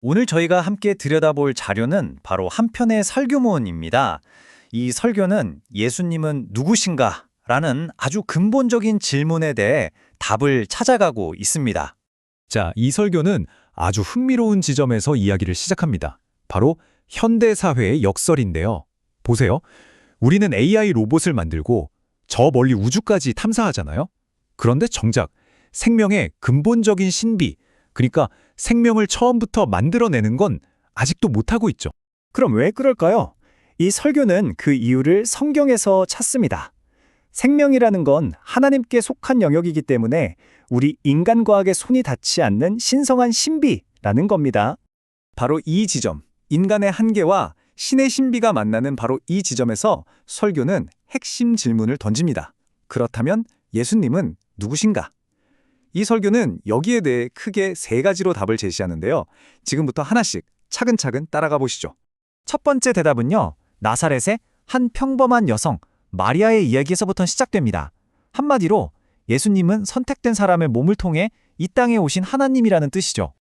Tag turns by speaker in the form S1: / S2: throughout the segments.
S1: 오늘 저희가 함께 들여다볼 자료는 바로 한 편의 설교문입니다. 이 설교는 예수님은 누구신가? 라는 아주 근본적인 질문에 대해 답을 찾아가고 있습니다.
S2: 자, 이 설교는 아주 흥미로운 지점에서 이야기를 시작합니다. 바로 현대 사회의 역설인데요. 보세요. 우리는 AI 로봇을 만들고 저 멀리 우주까지 탐사하잖아요. 그런데 정작 생명의 근본적인 신비, 그러니까 생명을 처음부터 만들어내는 건 아직도 못하고 있죠.
S3: 그럼 왜 그럴까요? 이 설교는 그 이유를 성경에서 찾습니다. 생명이라는 건 하나님께 속한 영역이기 때문에 우리 인간 과학의 손이 닿지 않는 신성한 신비라는 겁니다. 바로 이 지점, 인간의 한계와 신의 신비가 만나는 바로 이 지점에서 설교는 핵심 질문을 던집니다. 그렇다면 예수님은 누구신가? 이 설교는 여기에 대해 크게 세 가지로 답을 제시하는데요. 지금부터 하나씩 차근차근 따라가 보시죠. 첫 번째 대답은요, 나사렛의 한 평범한 여성, 마리아의 이야기에서부터 시작됩니다. 한마디로 예수님은 선택된 사람의 몸을 통해 이 땅에 오신 하나님이라는 뜻이죠.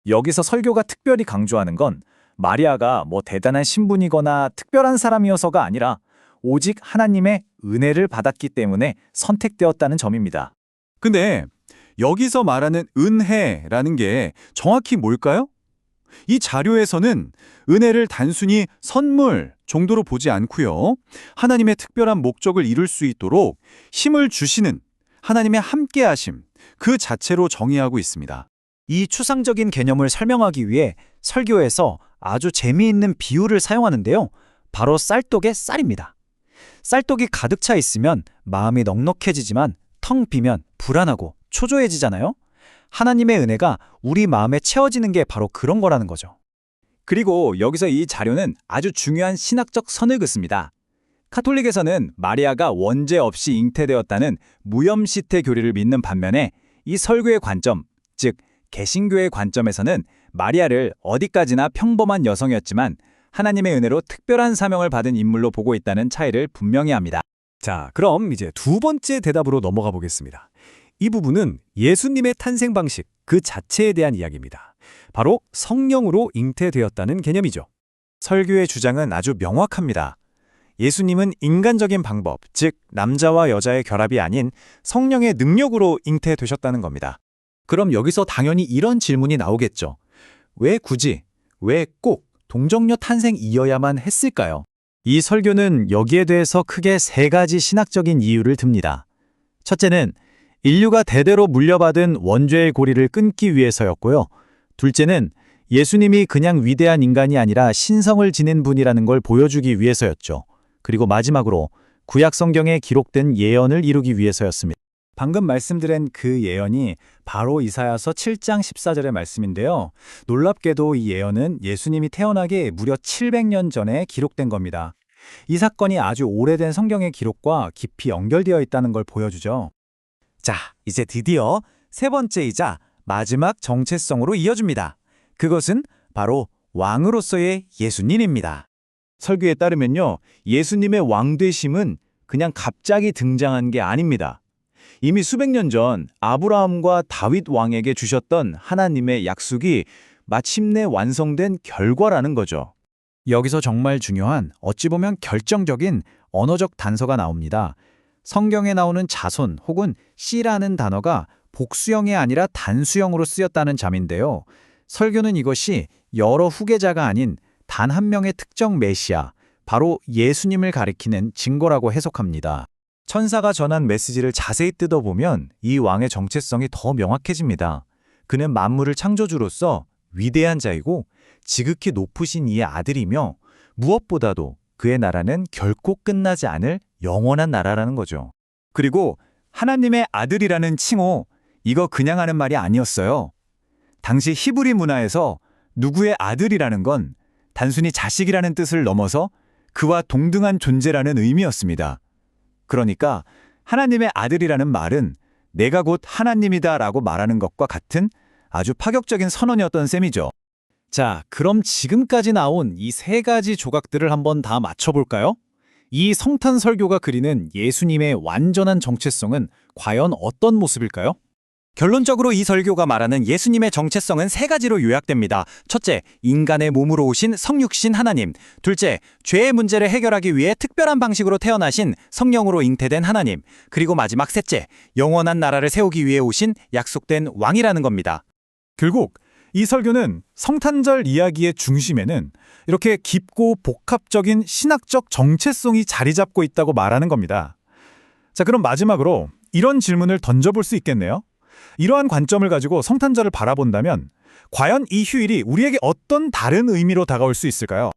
S3: 여기서 설교가 특별히 강조하는 건 마리아가 대단한 신분이거나 특별한 사람이어서가 아니라 오직 하나님의 은혜를 받았기 때문에 선택되었다는 점입니다.
S4: 근데 여기서 말하는 은혜라는 게 정확히 뭘까요? 이 자료에서는 은혜를 단순히 선물 정도로 보지 않고요. 하나님의 특별한 목적을 이룰 수 있도록 힘을 주시는 하나님의 함께하심, 그 자체로 정의하고 있습니다.
S3: 이 추상적인 개념을 설명하기 위해 설교에서 아주 재미있는 비유를 사용하는데요. 바로 쌀독의 쌀입니다. 쌀독이 가득 차 있으면 마음이 넉넉해지지만 텅 비면 불안하고 초조해지잖아요. 하나님의 은혜가 우리 마음에 채워지는 게 바로 그런 거라는 거죠. 그리고 여기서 이 자료는 아주 중요한 신학적 선을 긋습니다. 카톨릭에서는 마리아가 원죄 없이 잉태되었다는 무염시태 교리를 믿는 반면에 이 설교의 관점, 즉 개신교의 관점에서는 마리아를 어디까지나 평범한 여성이었지만 하나님의 은혜로 특별한 사명을 받은 인물로 보고 있다는 차이를 분명히 합니다.
S2: 자, 그럼 이제 두 번째 대답으로 넘어가 보겠습니다. 이 부분은 예수님의 탄생 방식 그 자체에 대한 이야기입니다. 바로 성령으로 잉태되었다는 개념이죠.
S3: 설교의 주장은 아주 명확합니다. 예수님은 인간적인 방법, 즉 남자와 여자의 결합이 아닌 성령의 능력으로 잉태되셨다는 겁니다. 그럼 여기서 당연히 이런 질문이 나오겠죠. 왜 굳이, 왜 꼭 동정녀 탄생이어야만 했을까요? 이 설교는 여기에 대해서 크게 세 가지 신학적인 이유를 듭니다. 첫째는 인류가 대대로 물려받은 원죄의 고리를 끊기 위해서였고요. 둘째는 예수님이 그냥 위대한 인간이 아니라 신성을 지닌 분이라는 걸 보여주기 위해서였죠. 그리고 마지막으로 구약 성경에 기록된 예언을 이루기 위해서였습니다. 방금 말씀드린 그 예언이 바로 이사야서 7장 14절의 말씀인데요. 놀랍게도 이 예언은 예수님이 태어나기 무려 700년 전에 기록된 겁니다. 이 사건이 아주 오래된 성경의 기록과 깊이 연결되어 있다는 걸 보여주죠. 자, 이제 드디어 세 번째이자 마지막 정체성으로 이어집니다. 그것은 바로 왕으로서의 예수님입니다.
S4: 설교에 따르면요, 예수님의 왕되심은 그냥 갑자기 등장한 게 아닙니다. 이미 수백 년 전 아브라함과 다윗 왕에게 주셨던 하나님의 약속이 마침내 완성된 결과라는 거죠.
S3: 여기서 정말 중요한, 어찌 보면 결정적인 언어적 단서가 나옵니다. 성경에 나오는 자손 혹은 씨라는 단어가 복수형이 아니라 단수형으로 쓰였다는 점인데요. 설교는 이것이 여러 후계자가 아닌 단 한 명의 특정 메시아, 바로 예수님을 가리키는 증거라고 해석합니다. 천사가 전한 메시지를 자세히 뜯어보면 이 왕의 정체성이 더 명확해집니다. 그는 만물을 창조주로서 위대한 자이고 지극히 높으신 이의 아들이며 무엇보다도 그의 나라는 결코 끝나지 않을 영원한 나라라는 거죠. 그리고 하나님의 아들이라는 칭호, 이거 그냥 하는 말이 아니었어요. 당시 히브리 문화에서 누구의 아들이라는 건 단순히 자식이라는 뜻을 넘어서 그와 동등한 존재라는 의미였습니다. 그러니까 하나님의 아들이라는 말은 내가 곧 하나님이다 라고 말하는 것과 같은 아주 파격적인 선언이었던 셈이죠. 자, 그럼 지금까지 나온 이 세 가지 조각들을 한번 다 맞춰볼까요? 이 성탄 설교가 그리는 예수님의 완전한 정체성은 과연 어떤 모습일까요?
S5: 결론적으로 이 설교가 말하는 예수님의 정체성은 세 가지로 요약됩니다. 첫째, 인간의 몸으로 오신 성육신 하나님. 둘째, 죄의 문제를 해결하기 위해 특별한 방식으로 태어나신 성령으로 잉태된 하나님. 그리고 마지막 셋째, 영원한 나라를 세우기 위해 오신 약속된 왕이라는 겁니다.
S2: 결국 이 설교는 성탄절 이야기의 중심에는 이렇게 깊고 복합적인 신학적 정체성이 자리 잡고 있다고 말하는 겁니다. 자, 그럼 마지막으로 이런 질문을 던져볼 수 있겠네요. 이러한 관점을 가지고 성탄절을 바라본다면 과연 이 휴일이 우리에게 어떤 다른 의미로 다가올 수 있을까요?